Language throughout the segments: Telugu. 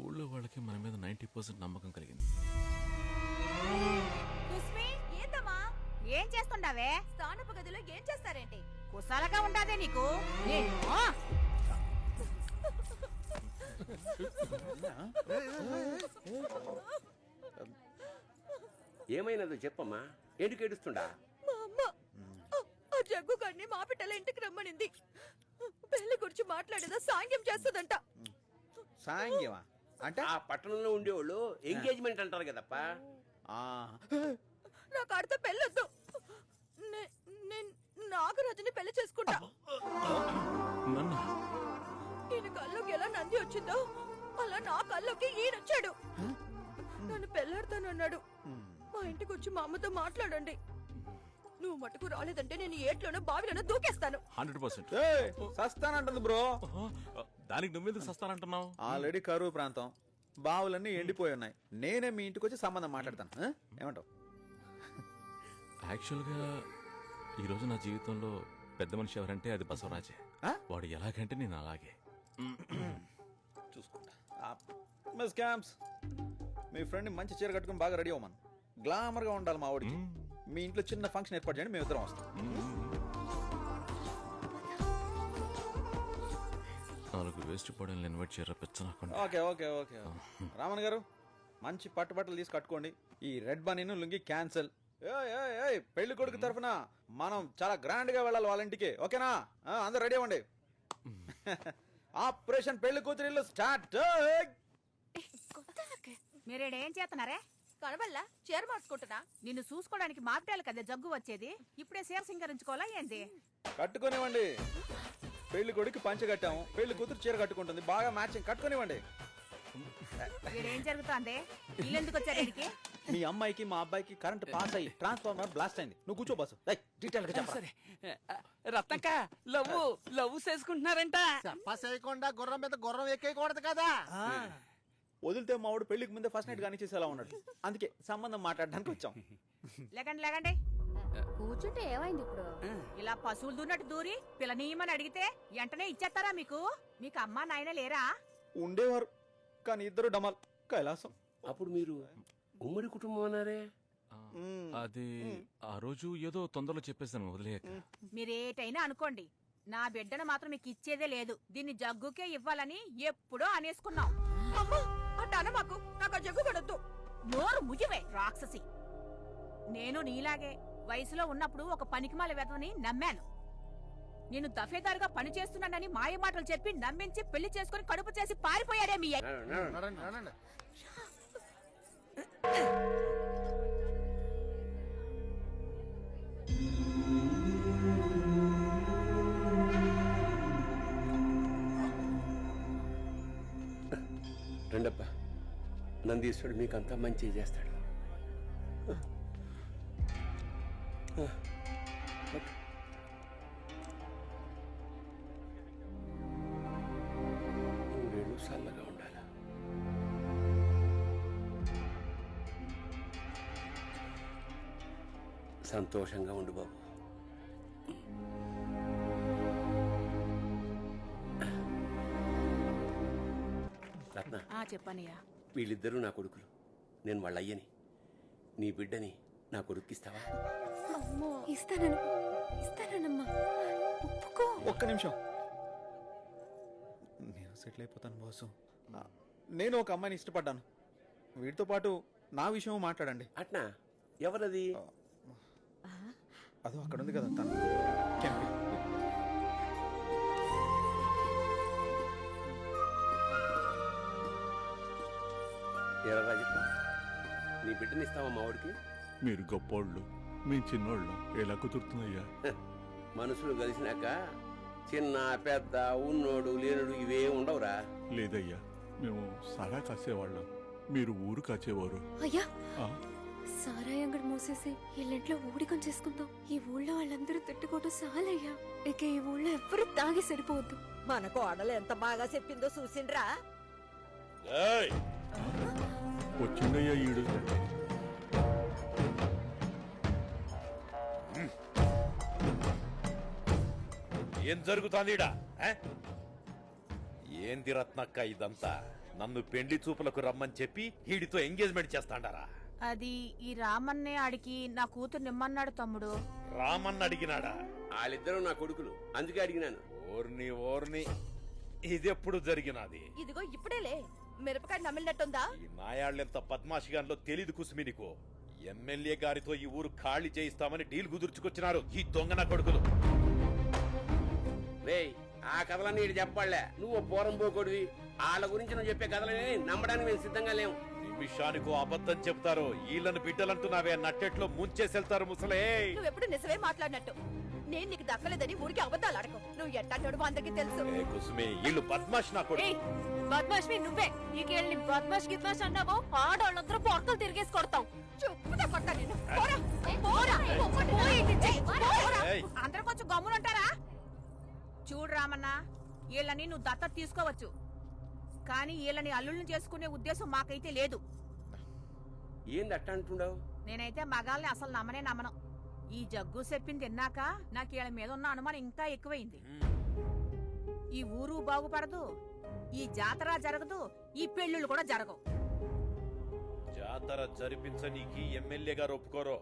ఊళ్ళో వాళ్ళకి మన మీద 90% నమ్మకం కలిగింది. ఏందమ్మా ఏం చేస్తుండావే? స్థానపు గదిలో ఏం చేస్తారేంటి? కుశాలగా ఉండాదే నీకు. ఏమైనదో చెప్పమ్మా, ఎందుకు ఏడుస్తుండా? మా అమ్మ ఆ జగ్గు గారిని మా బిడ్డల ఇంటికి రమ్మనింది. పెళ్లి గురించి మాట్లాడేదా సాంగ్యం చేస్తుందంట. సాంగ్యమా అంటే? ఆ పట్టణంలో ఉండేవాళ్ళు ఎంగేజ్మెంట్ అంటారు కదప్పా. నాకు ఆడితే పెళ్ళొద్దు. నాగరాజుని పెళ్లి చేసుకుంటా. ఈయన కల్లోకి ఎలా నంది వచ్చిందో అలా నా కల్లోకి ఈయనొచ్చాడు. నన్ను పెళ్ళాడతానన్నాడు. మా ఇంటికి వచ్చి మా అమ్మతో మాట్లాడండి. నువ్వు మటుకు రాలేదంటే నేను ఏట్లోనో బావిలోనో దూకేస్తాను. 100%. సస్తానంటుంది బ్రో. దానికి నువ్వెందుకు సస్తానంటున్నావు? ఆల్రెడీ కరువు ప్రాంతం, బావులన్నీ ఎండిపోయి ఉన్నాయి. నేనే మీ ఇంటికి వచ్చి సంబంధం మాట్లాడతాను. ఏమంటావు? యాక్చువల్గా ఈరోజు నా జీవితంలో పెద్ద మనిషి ఎవరంటే అది బసవరాజే. వాడు ఎలాగంటే నేను అలాగే. చూసుకుంటా. మిస్ క్యాంప్స్, మీ ఫ్రెండ్ మంచి చీర కట్టుకుని బాగా రెడీ అవ్వమను. గ్లామర్ గా ఉండాలి మా వాడికి. మీ ఇంట్లో చిన్న ఫంక్షన్ ఏర్పాటు చేయండి, మేము ఇద్దరం వస్తాం. 4 వేస్ట్ పడని ఇన్వైట్ చేయరా పెచ్చనాకుండా. Okay okay okay. Raman garu, మంచి పట్టుబట్టలు తీసి కట్టుకోండి. ఈ రెడ్ బనీను లుంగి క్యాన్సల్. పెళ్లి కొడుకు తరఫున మనం చాలా గ్రాండ్ గా వెళ్ళాలి వాళ్ళ ఇంటికి. ఓకేనా? అందరు రెడీ అవ్వండి. ఆపరేషన్ పెళ్లి కూతురిల్లు స్టార్ట్. మీరేడేం చేస్తున్నారే? కనబల్లా చీర మార్చుకుంటున్నా. నిన్ను చూసుకోవడానికి మాపిటాలు కదా జగ్గు వచ్చేది. ఇప్పుడే చీర సింగరించుకోవాలా ఏంది? కట్టుకునివ్వండి. పెళ్లి కొడుకు పంచ కట్టాము, పెళ్లి కూతురు చీర కట్టుకుంటుంది. బాగా మ్యాచింగ్. కట్టుకునివ్వండి. ఏం జరుగుతుంది? ఇల్లెందుకు వచ్చారు ఇక్కడికి? మీ అమ్మాయికి మా అబ్బాయికి కరెంట్ పాస్ అయ్యి ట్రాన్స్ఫార్మర్ బ్లాస్ట్ అయింది. నువ్వు కూర్చో బాసు. డీటెయిల్ గా చెప్పండి. రత్నక్క లవ్ చేసుకుంటున్నారంట. చేయకుండా గుర్రం మీద గుర్రం ఎక్కేయకూడదు కదా. వదిలితే మా వాడు పెళ్లికి ముందే ఫస్ట్ నైట్ కానీ చేసేలా ఉన్నాడు. అందుకే సంబంధం మాట్లాడడానికి వచ్చాం. లేకండి లేకండి. కూర్చుంటే ఏమైంది ఇప్పుడు? ఇలా పశువులు దూన్నట్టు దూరి పిల్లనీయమని అడిగితే వెంటనే ఇచ్చేస్తారా? మీకు అమ్మా నాయన లేరా? ఉండేవారు, కానీ ఇద్దరు డమాల్ కైలాసం. అప్పుడు మీరు ఉమ్మడి కుటుంబం అన్నారే? అది ఆ రోజు ఏదో తొందరలో చెప్పేసాను వదిలేయక. మీరేటైనా అనుకోండి, నా బిడ్డను మాత్రం మీకు ఇచ్చేదే లేదు. దీన్ని జగ్గుకే ఇవ్వాలని ఎప్పుడో అనేసుకున్నాం. అమ్మా అట్ట మాకు నాకు ఆ జగ్గు పడద్దు. నోరు ముగివే రాక్షసి. నేను నీలాగే వయసులో ఉన్నప్పుడు ఒక పనికిమాల వెధవని నమ్మాను. నేను దఫేదారుగా పని చేస్తున్నానని మాయ మాటలు చెప్పి నమ్మించి పెళ్లి చేసుకుని కడుపు చేసి పారిపోయాడే మీ రెండప్ప, నందీశ్వరుడు మీకంతా మంచి చేస్తాడు. నూరేళ్ళు చల్లగా ఉండాలి. సంతోషంగా ఉండు బాబు. రత్న, చెప్పనయ్యా. వీళ్ళిద్దరూ నా కొడుకులు, నేను వాళ్ళ అయ్యని. నీ బిడ్డని నా కొడుక్కిస్తావా? ఇస్తానమ్మా. ఒక్క నిమిషం, నేను సెటిల్ అయిపోతాను బాసు. నేను ఒక అమ్మాయిని ఇష్టపడ్డాను. వీటితో పాటు నా విషయం మాట్లాడండి. అట్నా? ఎవరది? అదో అక్కడ ఉంది కదా తను. ఎరా రాజప్ప, నీ బిడ్డని ఇస్తావా మా వాడికి? మీరు గొప్పోళ్ళు, మీ చిన్నోళ్ళు. ఎలా కుదురుతుందయ్యా? మనుషులు కలిసినాక చిన్న పెద్ద ఉన్నోడు లేనుడు ఇవే ఉండవురా. లేదయ్యా, మేము సారా కాసేవాళ్ళం, మీరు ఊరు కాచేవారు. అయ్యా, సారాయి అంగడి మూసేసి ఇళ్ళంట్లో ఊడికం చేసుకుందాం. ఈ ఊళ్ళో వాళ్ళందరూ తిట్టుకోవడం చాలయ్యా. ఇక ఈ ఊళ్ళో ఎవ్వరూ తాగి సరిపోవద్దు. మన కోడలు ఎంత బాగా చెప్పిందో చూసిండ్రా. వచ్చిందయ్యా ఈడు. ఏం జరుగుతుంది? ఏంది రత్నక్క ఇదంతా? నన్ను పెండ్లి చూపులకు రమ్మని చెప్పి వీడితో ఎంగేజ్మెంట్ చేస్తాండారా? అది ఈ రామన్నే అడిగి నా కూతురు నిమ్మన్నాడు తమ్ముడు. రామన్న అడిగినాడా? వాళ్ళిద్దరూ నా కొడుకులు, అందుకే అడిగినాను. ఓర్ని ఓర్ని, ఇదెప్పుడు జరిగినది? ఇదిగో ఇప్పుడేలే మిరపకాయ నమిలినట్టుందా? ఈ నాయాళ్ళెంత పద్మాషిగాన్లో తెలీదు కుసుమి నీకు. ఎమ్మెల్యే గారితో ఈ ఊరు ఖాళీ చేయిస్తామని డీల్ కుదుర్చుకొచ్చినారు ఈ దొంగ నా కొడుకులు. రేయ్, ఆ కథలన్నీ ఇటు చెప్పాళ్లే. నువ్వు పోరం పోకొడివి. వాళ్ళ గురించి నువ్వు చెప్పే కథలని నమ్మడానికి మేము సిద్ధంగా లేవు. నిమిషానికో అబద్ధం చెప్తారు. వీళ్ళని బిడ్డలంటున్నావే, నట్టెట్లో ముంచేసెళ్తారు ముసలే. నువ్వెప్పుడు నిజమే మాట్లాడినట్టు. నేను నీకు దక్కలేదని ఊరికి అబద్ధాలు అడగవు. నువ్వు ఎట్టాడు అందరికీ తెలుసు. ఏ కుసుమి, వీళ్ళు బద్మాష్ నా కొడుకు. బద్మాష్మి నువ్వే. నీకేళ్ళని బద్మాష్ గిద్మాష్ అన్నావో ఆడవాళ్ళందరూ పొరకలు తిరిగేసి కొడతాం. చెప్పుదా కొట్టా నిన్ను. ఏయ్, అందరూ కొంచెం గమ్మునుంటారా? చూడు రామన్న, వీళ్ళని నువ్వు దత్తత తీసుకోవచ్చు, కానీ వీళ్ళని అల్లుళ్ళని చేసుకునే ఉద్దేశం మాకైతే లేదు. ఏంది అట్ట అంటుండవు? నేనైతే మగాల్ని అసలు నమ్మను. ఈ జగ్గు చెప్పింది తిన్నాక నాకు వీళ్ళ మీద ఉన్న అనుమానం ఇంకా ఎక్కువైంది. ఈ ఊరు బాగుపడదు, ఈ జాతర జరగదు, ఈ పెళ్ళిళ్ళు కూడా జరగవు. జాతర జరిపించనీకి ఎమ్మెల్యే గారు ఒప్పుకోరు.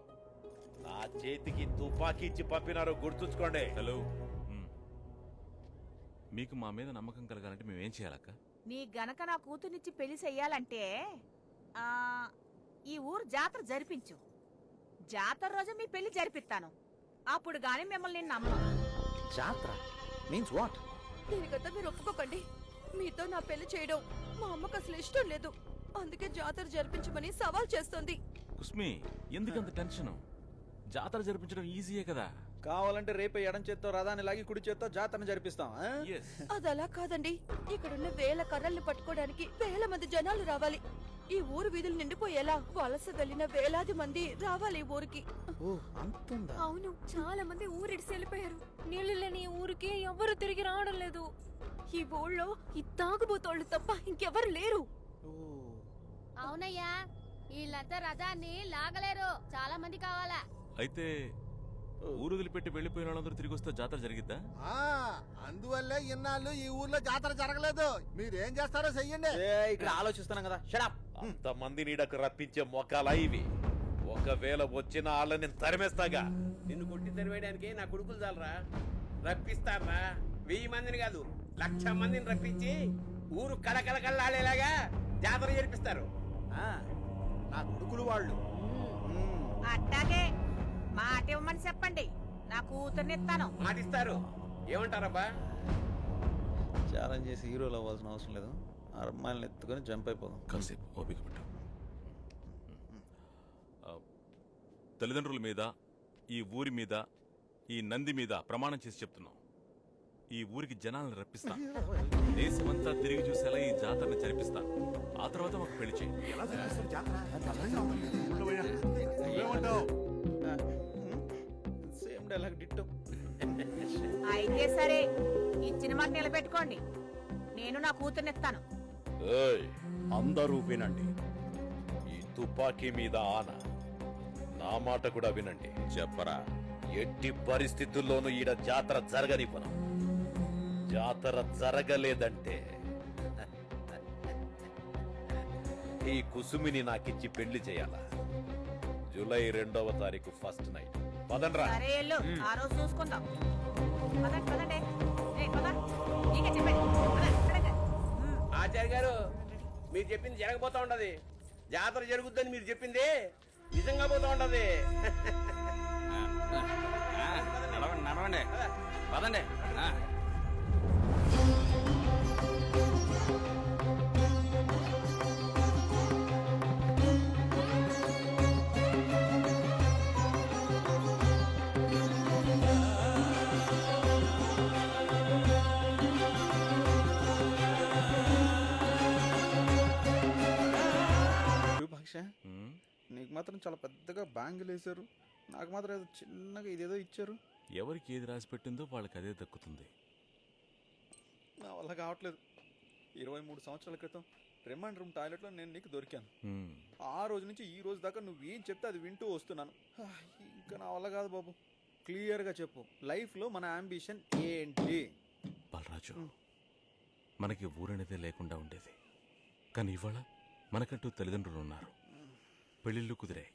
నా చేతికి తుపాకీ ఇచ్చి పంపినారు, గుర్తుంచుకోండి. హలో, మీకు మా మీద నమ్మకం కలగాలంటే మేమేం చేయాలక్క? నీ గనక నా కూతుర్నిచ్చి పెళ్లి చెయ్యాలంటే ఆ, ఈ ఊరు జాతర జరిపించు. జాతర రోజు మీ పెళ్లి జరిపిస్తాను. అప్పుడు గాని మిమ్మల్ని నేను నమ్మను. జాత్ర మీన్స్ వాట్? దీనికంతా మీరు ఒప్పుకోకండి. మీతో నా పెళ్లి చేయడం మా అమ్మకు అసలు ఇష్టం లేదు. అందుకే జాతర జరిపించమని సవాల్ చేస్తుంది. కుస్మి, ఎందుకంత టెన్షన్? జాతర జరిపించడం ఈజీయే కదా. కావాలంటే రేపే ఎడం చేత్తో రథాన్ని లాగి కుడి చేత్తో జాతరను జరిపిస్తాం. ఆ? Yes. అదలా కాదండి. ఇక్కడున్న వేల కర్రల్ని పట్టుకోవడానికి వేల మంది జనాలు రావాలి. ఈ ఊరు వీధులు నిండిపోయేలా వలస వెళ్లిన వేలాది మంది రావాలి ఈ ఊరికి. ఓ, అంతుందా? అవును, చాలా మంది ఊరిడిసి వెళ్ళిపోయారు. నీళ్లు లేని ఈ ఊరికి ఎవరు తిరిగి రావడం లేదు. ఈ ఊళ్ళో ఈ తాగుబోతోళ్ళు తప్ప ఇంకెవరు లేరు. ఓ, అవునయ్యా, వీళ్ళంతా రథాన్ని లాగలేరు. చాలా మంది కావాలా. అయితే ఊరు వదిలిపెట్టి వెళ్ళిపోయిన వాళ్ళందరూ తిరిగి వస్తే జాతర జరిగిద్దా? ఆ, అందువల్లే ఇన్నాళ్ళు ఈ ఊర్లో జాతర జరగలేదు. మీరేం చేస్తారో చెయ్యండి. ఇక్కడ ఆలోచిస్తున్నాం కదా. షడప్. అంతమంది నీడకు రప్పించే మొక్కలా ఇవి. ఒకవేళ వచ్చిన వాళ్ళని నేను తరిమేస్తాగా. నిన్ను కొట్టి తెరవేయడానికి నా కొడుకులు చాలరా? రప్పిస్తారా? 1000 మందిని కాదు, 1,00,000 మందిని రప్పించి ఊరు కళకళకళలాడేలాగా జాతర జరిపిస్తారు. నా కొడుకులు వాళ్ళు. అట్టాగే మాట ఇవ్వమని చెప్పండి, నా కూతుర్నిస్తాను. మాటిస్తారు. ఏమంటారబ్బా? ఛాలెంజ్ చేసి హీరోలు అవ్వాల్సిన అవసరం లేదు. ఆ అమ్మాయిలను ఎత్తుకొని జంప్ అయిపోదాం. కాసేపు ఓపిక పట్టు. తల్లిదండ్రుల మీద, ఈ ఊరి మీద, ఈ నంది మీద ప్రమాణం చేసి చెప్తున్నాం. ఈ ఊరికి జనాలను రప్పిస్తా, దేశమంతా తిరిగి చూసేలా ఈ జాతరని జరిపిస్తా. ఆ తర్వాత మాకు పెళ్లి చేయండి. ఎలా జరిపిస్తారు జాతర? చల్లగా ఉంటుంది. ఉండవయ్యా. నువ్వేమంటావ్? Same dialogue ditto. అయితే సరే, ఇచ్చిన మాట నిలబెట్టుకోండి. నేను నా కూతుర్నిస్తాను. ఏయ్, అందరూ వినండి. ఈ తుపాకీ మీద ఆన. నా మాట కూడా వినండి. చెప్పరా. ఎట్టి పరిస్థితుల్లోనూ ఈడ జాతర జరగనివ్వను. జాతర జరగలేదంటే ఈ కుసుమిని నాకిచ్చి పెళ్లి చేయాలా? జూలై 2వ తారీఖు ఫస్ట్ నైట్. పదండ్రా. సరే ఎల్లు, ఆ రోజు చూసుకుందాం. పదండి. ఏయ్, పద. నీకే చెప్పండి. పదండి. ఆచార్య గారు, మీరు చెప్పింది జరగబోతా ఉండదు. జాతర జరుగుద్దని మీరు చెప్పింది నిజంగా పోతా ఉండదు. నడవండి పదండి. నీకు మాత్రం చాలా పెద్దగా బ్యాంగిల్ వేశారు. నాకు మాత్రం ఏదో చిన్నగా ఇదేదో ఇచ్చారు. ఎవరికి ఏది రాసి పెట్టిందో వాళ్ళకి అదే దక్కుతుంది. నా వల్ల కావట్లేదు. 23 సంవత్సరాల క్రితం రిమాండ్ రూమ్ టాయిలెట్లో నేను నీకు దొరికాను. ఆ రోజు నుంచి ఈ రోజు దాకా నువ్వేం చెప్తే అది వింటూ వస్తున్నాను. ఇంకా నా వల్ల కాదు బాబు. క్లియర్గా చెప్పు, లైఫ్లో మన అంబిషన్ ఏంటి? బలరాజు, మనకి ఊరనేదే లేకుండా ఉండేది, కానీ ఇవాళ మనకంటూ తల్లిదండ్రులు ఉన్నారు, పెళ్ళిళ్ళు కుదిరాయి.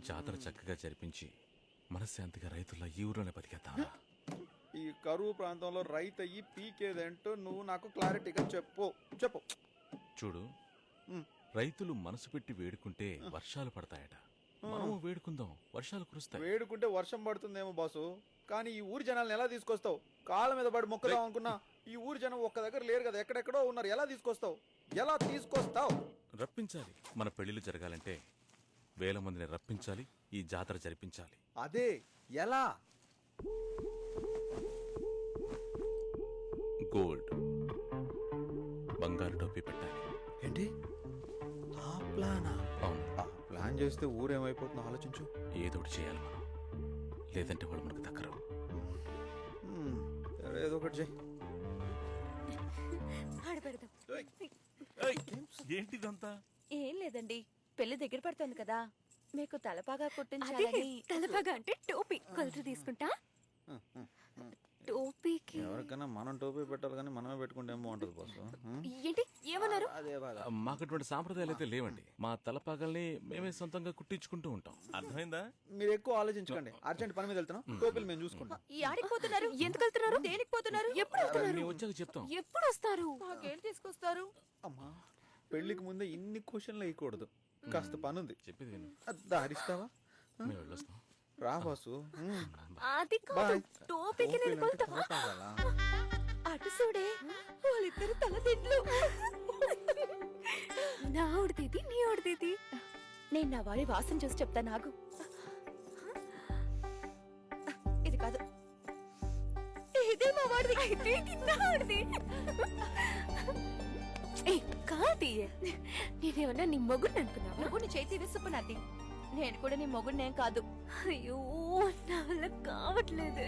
జాతర చక్కగా జరిపించి మనశ్శాంతిగా రైతుల ఈ ఊరిలోనే బతికేద్దామా? ఈ కరువు ప్రాంతంలో రైతు అయ్యి పీకేదేంటో నువ్వు నాకు క్లారిటీగా చెప్పు. చూడు, ఉమ్. రైతులు మనసు పెట్టి వేడుకుంటే వర్షాలు పడతాయట. మనము వేడుకుందాం, వర్షాలు కురుస్తాయి. వేడుకుంటే వర్షం పడుతుందేమో బాసు, కానీ ఈ ఊరి జనాలను ఎలా తీసుకొస్తావు? కాళ్ళ మీద పడి మొక్కదాం అనుకున్నా ఈ ఊరి జనం ఒక్క దగ్గర లేరు కదా, ఎక్కడెక్కడో ఉన్నారు. ఎలా తీసుకొస్తావు? రప్పించాలి. మన పెళ్లిళ్ళు జరగాలంటే వేల మందిని రప్పించాలి, ఈ జాతర జరిపించాలి. అదే ఎలా? గోల్డ్, బంగారు టోపీ పెట్టాలి. ఏంటి ఆ ప్లానా? అవును, ఆ ప్లాన్ చేస్తే ఊరేమైపోతుందో ఆలోచించు. ఏదోటి చేయాలి మనం, లేదంటే వాళ్ళు మనకు దక్కరు. ఏదో ఒకటి చెయ్యి. ఆడపెడదాం. ఏంటిదంతా? ఏం లేదండి, పెళ్లి దగ్గర పడుతుంది కదా, మీకు తలపాగా అదే కుట్టించాలని. తలపాగా అంటే టోపీ. కొలత తీసుకుంటా. టోపీకి ఎవరికైనా మనం టోపీ పెట్టాలి కానీ మనమే పెట్టుకుంటే ఏమో ఉంటుంది బాసు. ఏంటి ఏమన్నారు? అదే బాగా. మాకటువంటి సాంప్రదాయాలు అయితే లేవండి. మా తలపాగల్ని మేమే సొంతంగా కుట్టించుకుంటూ ఉంటాం. అర్థమైందా? మీరు ఎక్కువ ఆలోచించకండి, అర్జెంట్ పని మీద వెళ్తున్నాం, టోపీలు మేము చూసుకుంటాం. ఈ ఆడికి పోతున్నారు? ఎందుకు వెళ్తున్నారు? దేనికి పోతున్నారు? ఎప్పుడు వెళ్తున్నారు? మేము వచ్చాక చెప్తాం. ఎప్పుడు వస్తారు? నాకేం తీసుకొస్తారు? అమ్మా, పెళ్లికి ముందే ఇన్ని క్వశ్చన్లు వేయకూడదు. కాస్త పని ఉంది. చెప్పేది విను. దారిస్తావా? మేము వెళ్ళొస్తాం. రా బాసు. అది కాదు, బాయ్. టోపీకి నేను కొలత. అటు చూడే, వాళ్ళిద్దరు తల తిట్లు. నా ఉడితేది నీ ఉడితేది. నేను నా వాడి వాసన చూసి చెప్తా. నాకు ఇది కాదు, ఇదే మా వాడిది. అయితే ఇది నా ఉడిది. కాదు, నేనేమన్నా నీ మొగుడు అనుకున్నావా? నువ్వు నీ చేతి విసుపునది. నేను కూడా నీ మొగుడినేం కాదు. అయ్యో, నా వల్ల కావట్లేదే.